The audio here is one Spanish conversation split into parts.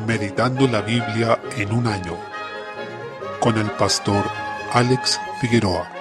Meditando la Biblia en un año, con el pastor Alex Figueroa.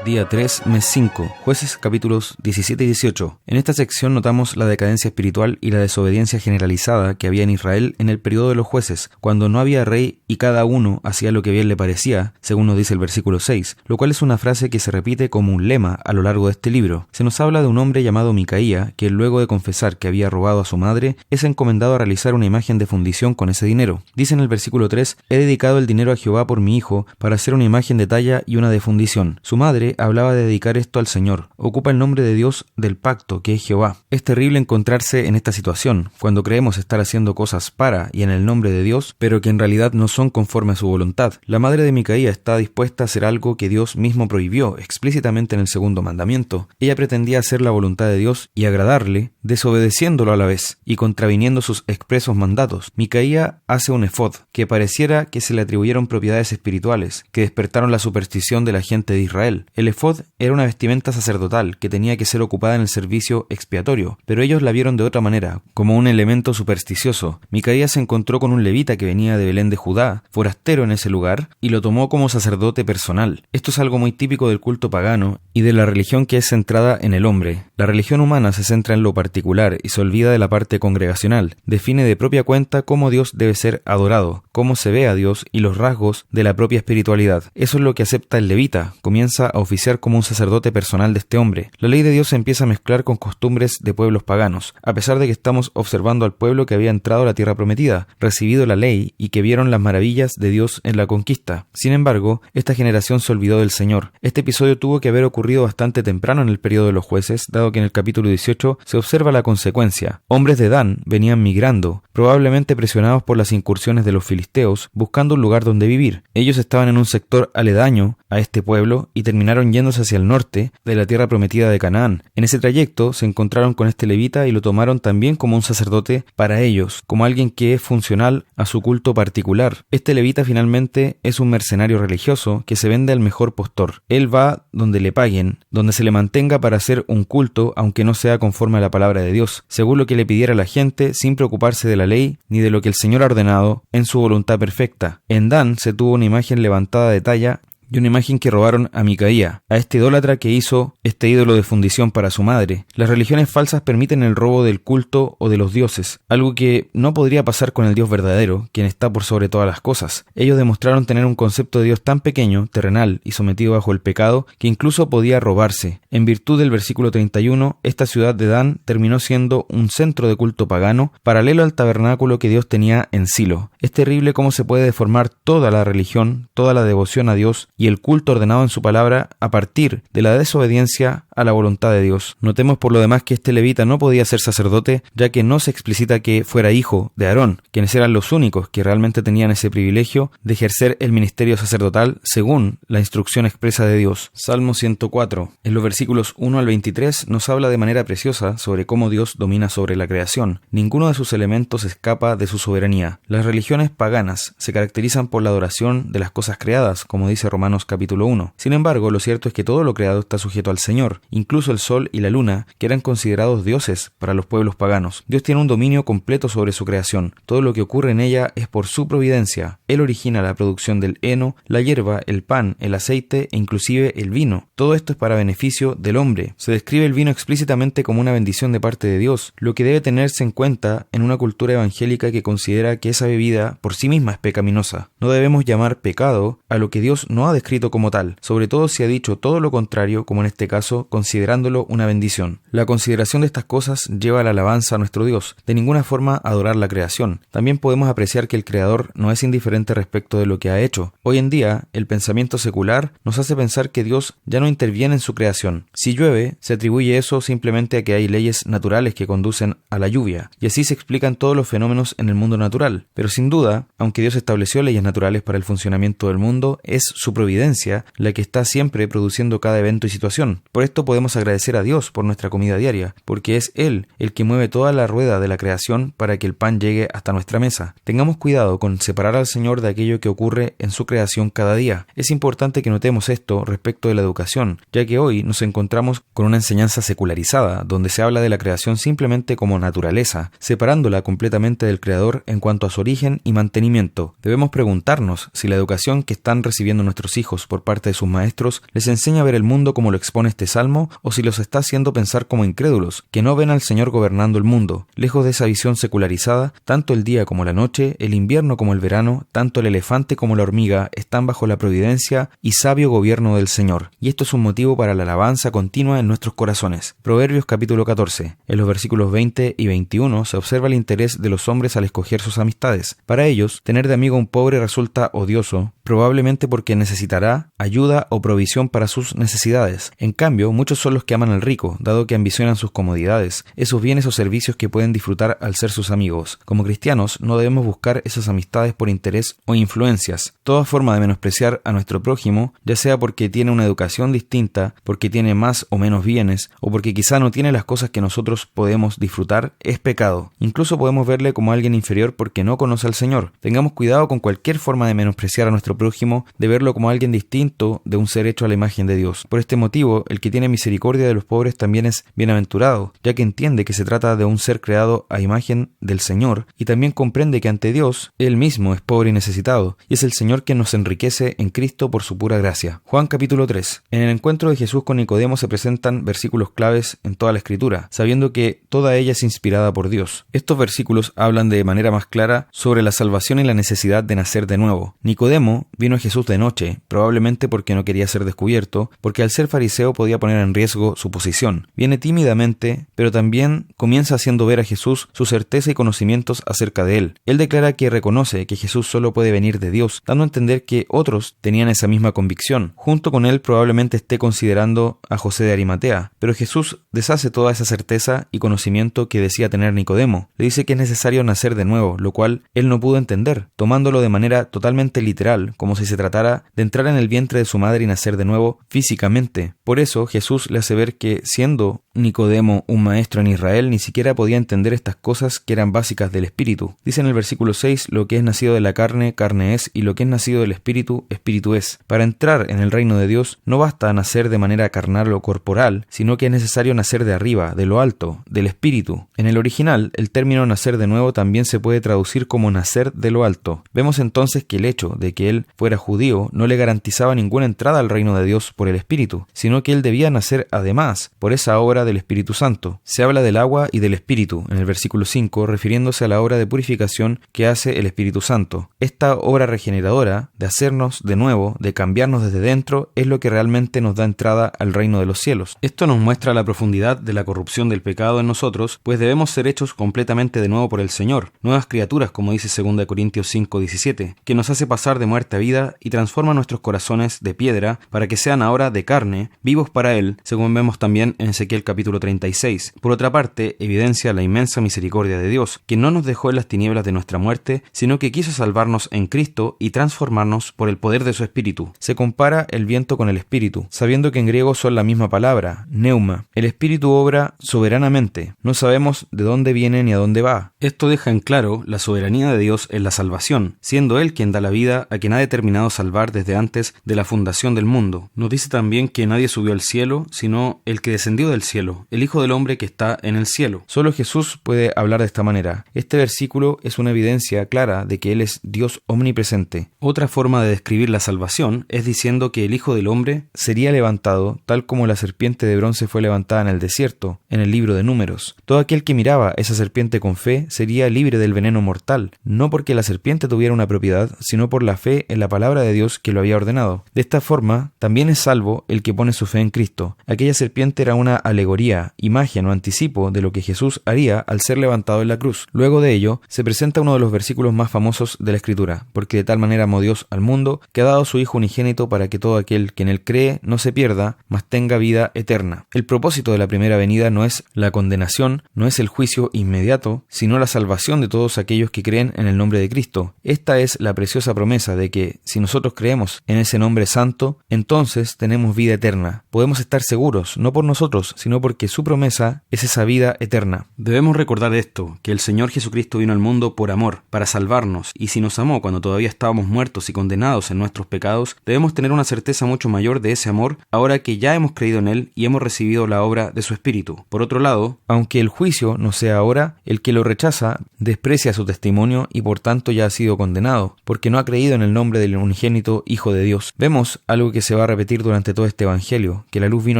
Día 3, mes 5, Jueces capítulos 17 y 18. En esta sección notamos la decadencia espiritual y la desobediencia generalizada que había en Israel en el periodo de los jueces, cuando no había rey y cada uno hacía lo que bien le parecía, según nos dice el versículo 6, lo cual es una frase que se repite como un lema a lo largo de este libro. Se nos habla de un hombre llamado Micaía, que luego de confesar que había robado a su madre, es encomendado a realizar una imagen de fundición con ese dinero. Dice en el versículo 3, he dedicado el dinero a Jehová por mi hijo, para hacer una imagen de talla y una de fundición. Su madre hablaba de dedicar esto al Señor. Ocupa el nombre de Dios del pacto, que es Jehová. Es terrible encontrarse en esta situación, cuando creemos estar haciendo cosas para y en el nombre de Dios, pero que en realidad no son conforme a su voluntad. La madre de Micaía está dispuesta a hacer algo que Dios mismo prohibió explícitamente en el segundo mandamiento. Ella pretendía hacer la voluntad de Dios y agradarle, desobedeciéndolo a la vez y contraviniendo sus expresos mandatos. Micaía hace un efod, que pareciera que se le atribuyeron propiedades espirituales, que despertaron la superstición de la gente de Israel. El efod era una vestimenta sacerdotal que tenía que ser ocupada en el servicio expiatorio, pero ellos la vieron de otra manera, como un elemento supersticioso. Micaía se encontró con un levita que venía de Belén de Judá, forastero en ese lugar, y lo tomó como sacerdote personal. Esto es algo muy típico del culto pagano y de la religión que es centrada en el hombre. La religión humana se centra en lo particular y se olvida de la parte congregacional. Define de propia cuenta cómo Dios debe ser adorado, cómo se ve a Dios y los rasgos de la propia espiritualidad. Eso es lo que acepta el levita. Comienza a oficiar como un sacerdote personal de este hombre. La ley de Dios se empieza a mezclar con costumbres de pueblos paganos, a pesar de que estamos observando al pueblo que había entrado a la tierra prometida, recibido la ley y que vieron las maravillas de Dios en la conquista. Sin embargo, esta generación se olvidó del Señor. Este episodio tuvo que haber ocurrido bastante temprano en el periodo de los jueces, dado que en el capítulo 18 se observa la consecuencia. Hombres de Dan venían migrando, probablemente presionados por las incursiones de los filisteos, buscando un lugar donde vivir. Ellos estaban en un sector aledaño a este pueblo y terminaron yéndose hacia el norte de la tierra prometida de Canaán. En ese trayecto se encontraron con este levita y lo tomaron también como un sacerdote para ellos, como alguien que es funcional a su culto particular. Este levita finalmente es un mercenario religioso que se vende al mejor postor. Él va donde le paguen, donde se le mantenga para hacer un culto, aunque no sea conforme a la palabra de Dios, según lo que le pidiera la gente, sin preocuparse de la ley ni de lo que el Señor ha ordenado en su voluntad perfecta. En Dan se tuvo una imagen levantada de talla y una imagen que robaron a Micaía, a este idólatra que hizo este ídolo de fundición para su madre. Las religiones falsas permiten el robo del culto o de los dioses, algo que no podría pasar con el Dios verdadero, quien está por sobre todas las cosas. Ellos demostraron tener un concepto de Dios tan pequeño, terrenal y sometido bajo el pecado, que incluso podía robarse. En virtud del versículo 31, esta ciudad de Dan terminó siendo un centro de culto pagano, paralelo al tabernáculo que Dios tenía en Silo. Es terrible cómo se puede deformar toda la religión, toda la devoción a Dios y el culto ordenado en su palabra a partir de la desobediencia a la voluntad de Dios. Notemos por lo demás que este levita no podía ser sacerdote, ya que no se explicita que fuera hijo de Aarón, quienes eran los únicos que realmente tenían ese privilegio de ejercer el ministerio sacerdotal según la instrucción expresa de Dios. Salmo 104. En los versículos 1 al 23 nos habla de manera preciosa sobre cómo Dios domina sobre la creación. Ninguno de sus elementos escapa de su soberanía. Las religiones paganas se caracterizan por la adoración de las cosas creadas, como dice Romanos capítulo 1. Sin embargo, lo cierto es que todo lo creado está sujeto al Señor, incluso el sol y la luna, que eran considerados dioses para los pueblos paganos. Dios tiene un dominio completo sobre su creación. Todo lo que ocurre en ella es por su providencia. Él origina la producción del heno, la hierba, el pan, el aceite e inclusive el vino. Todo esto es para beneficio del hombre. Se describe el vino explícitamente como una bendición de parte de Dios, lo que debe tenerse en cuenta en una cultura evangélica que considera que esa bebida por sí misma es pecaminosa. No debemos llamar pecado a lo que Dios no ha descrito como tal, sobre todo si ha dicho todo lo contrario, como en este caso, considerándolo una bendición. La consideración de estas cosas lleva a la alabanza a nuestro Dios, de ninguna forma adorar la creación. También podemos apreciar que el Creador no es indiferente respecto de lo que ha hecho. Hoy en día, el pensamiento secular nos hace pensar que Dios ya no interviene en su creación. Si llueve, se atribuye eso simplemente a que hay leyes naturales que conducen a la lluvia, y así se explican todos los fenómenos en el mundo natural. Pero sin duda, aunque Dios estableció leyes naturales para el funcionamiento del mundo, es su providencia providencia la que está siempre produciendo cada evento y situación. Por esto podemos agradecer a Dios por nuestra comida diaria, porque es Él el que mueve toda la rueda de la creación para que el pan llegue hasta nuestra mesa. Tengamos cuidado con separar al Señor de aquello que ocurre en su creación cada día. Es importante que notemos esto respecto de la educación, ya que hoy nos encontramos con una enseñanza secularizada, donde se habla de la creación simplemente como naturaleza, separándola completamente del Creador en cuanto a su origen y mantenimiento. Debemos preguntarnos si la educación que están recibiendo nuestros hijos por parte de sus maestros les enseña a ver el mundo como lo expone este salmo, o si los está haciendo pensar como incrédulos, que no ven al Señor gobernando el mundo. Lejos de esa visión secularizada, tanto el día como la noche, el invierno como el verano, tanto el elefante como la hormiga están bajo la providencia y sabio gobierno del Señor. Y esto es un motivo para la alabanza continua en nuestros corazones. Proverbios capítulo 14. En los versículos 20 y 21 se observa el interés de los hombres al escoger sus amistades. Para ellos, tener de amigo a un pobre resulta odioso, probablemente porque necesitará ayuda o provisión para sus necesidades. En cambio, muchos son los que aman al rico, dado que ambicionan sus comodidades, esos bienes o servicios que pueden disfrutar al ser sus amigos. Como cristianos, no debemos buscar esas amistades por interés o influencias. Toda forma de menospreciar a nuestro prójimo, ya sea porque tiene una educación distinta, porque tiene más o menos bienes, o porque quizá no tiene las cosas que nosotros podemos disfrutar, es pecado. Incluso podemos verle como alguien inferior porque no conoce al Señor. Tengamos cuidado con cualquier forma de menospreciar a nuestro prójimo, de verlo como alguien distinto de un ser hecho a la imagen de Dios. Por este motivo, el que tiene misericordia de los pobres también es bienaventurado, ya que entiende que se trata de un ser creado a imagen del Señor, y también comprende que ante Dios, Él mismo es pobre y necesitado, y es el Señor quien nos enriquece en Cristo por su pura gracia. Juan capítulo 3. En el encuentro de Jesús con Nicodemo se presentan versículos claves en toda la Escritura, sabiendo que toda ella es inspirada por Dios. Estos versículos hablan de manera más clara sobre la salvación y la necesidad de nacer de nuevo. Nicodemo vino a Jesús de noche, probablemente porque no quería ser descubierto, porque al ser fariseo podía poner en riesgo su posición. Viene tímidamente, pero también comienza haciendo ver a Jesús su certeza y conocimientos acerca de él. Él declara que reconoce que Jesús solo puede venir de Dios, dando a entender que otros tenían esa misma convicción. Junto con él probablemente esté considerando a José de Arimatea, pero Jesús deshace toda esa certeza y conocimiento que decía tener Nicodemo. Le dice que es necesario nacer de nuevo, lo cual él no pudo entender, tomándolo de manera totalmente literal, como si se tratara de entrar en el vientre de su madre y nacer de nuevo físicamente. Por eso Jesús le hace ver que, siendo Nicodemo un maestro en Israel, ni siquiera podía entender estas cosas que eran básicas del Espíritu. Dice en el versículo 6, lo que es nacido de la carne, carne es, y lo que es nacido del Espíritu, Espíritu es. Para entrar en el reino de Dios, no basta nacer de manera carnal o corporal, sino que es necesario nacer de arriba, de lo alto, del Espíritu. En el original, el término nacer de nuevo también se puede traducir como nacer de lo alto. Vemos entonces que el hecho de que él fuera judío no le garantizaba ninguna entrada al reino de Dios por el Espíritu, sino que él debía nacer además por esa obra del Espíritu Santo. Se habla del agua y del Espíritu en el versículo 5, refiriéndose a la obra de purificación que hace el Espíritu Santo. Esta obra regeneradora, de hacernos de nuevo, de cambiarnos desde dentro, es lo que realmente nos da entrada al reino de los cielos. Esto nos muestra la profundidad de la corrupción del pecado en nosotros, pues debemos ser hechos completamente de nuevo por el Señor, nuevas criaturas, como dice 2 Corintios 5:17, que nos hace pasar de muerte a vida y transforma nuestros corazones de piedra para que sean ahora de carne, vivos para Él, según vemos también en Ezequiel capítulo 36. Por otra parte, evidencia la inmensa misericordia de Dios, que no nos dejó en las tinieblas de nuestra muerte, sino que quiso salvarnos en Cristo y transformarnos por el poder de su Espíritu. Se compara el viento con el Espíritu, sabiendo que en griego son la misma palabra, pneuma. El Espíritu obra soberanamente. No sabemos de dónde viene ni a dónde va. Esto deja en claro la soberanía de Dios en la salvación, siendo Él quien da la vida a quien ha determinado salvar desde antes de la fundación del mundo. Nos dice también que nadie subió al cielo, sino el que descendió del cielo, el Hijo del Hombre que está en el cielo. Solo Jesús puede hablar de esta manera. Este versículo es una evidencia clara de que Él es Dios omnipresente. Otra forma de describir la salvación es diciendo que el Hijo del Hombre sería levantado tal como la serpiente de bronce fue levantada en el desierto, en el libro de Números. Todo aquel que miraba esa serpiente con fe sería libre del veneno mortal, no porque la serpiente tuviera una propiedad, sino por la fe en la palabra de Dios que lo había ordenado. De esta forma, también es salvo el que pone su fe en Cristo. Aquella serpiente era una alegoría alegoría, imagen o anticipo de lo que Jesús haría al ser levantado en la cruz. Luego de ello, se presenta uno de los versículos más famosos de la Escritura, porque de tal manera amó Dios al mundo, que ha dado a su Hijo unigénito para que todo aquel que en él cree no se pierda, mas tenga vida eterna. El propósito de la primera venida no es la condenación, no es el juicio inmediato, sino la salvación de todos aquellos que creen en el nombre de Cristo. Esta es la preciosa promesa de que, si nosotros creemos en ese nombre santo, entonces tenemos vida eterna. Podemos estar seguros, no por nosotros, sino porque su promesa es esa vida eterna. Debemos recordar esto, que el Señor Jesucristo vino al mundo por amor, para salvarnos, y si nos amó cuando todavía estábamos muertos y condenados en nuestros pecados, debemos tener una certeza mucho mayor de ese amor ahora que ya hemos creído en Él y hemos recibido la obra de su Espíritu. Por otro lado, aunque el juicio no sea ahora, el que lo rechaza desprecia su testimonio y por tanto ya ha sido condenado, porque no ha creído en el nombre del unigénito Hijo de Dios. Vemos algo que se va a repetir durante todo este evangelio, que la luz vino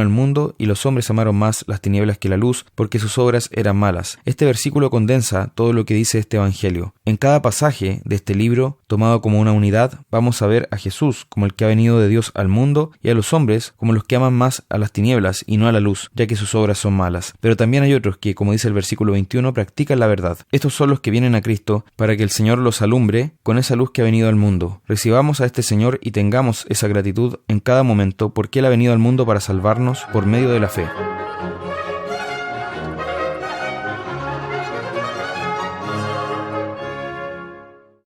al mundo y los hombres amaron más las tinieblas que la luz, porque sus obras eran malas. Este versículo condensa todo lo que dice este evangelio. En cada pasaje de este libro, tomado como una unidad, vamos a ver a Jesús como el que ha venido de Dios al mundo y a los hombres como los que aman más a las tinieblas y no a la luz, ya que sus obras son malas. Pero también hay otros que, como dice el versículo 21, practican la verdad. Estos son los que vienen a Cristo para que el Señor los alumbre con esa luz que ha venido al mundo. Recibamos a este Señor y tengamos esa gratitud en cada momento porque Él ha venido al mundo para salvarnos por medio de la fe.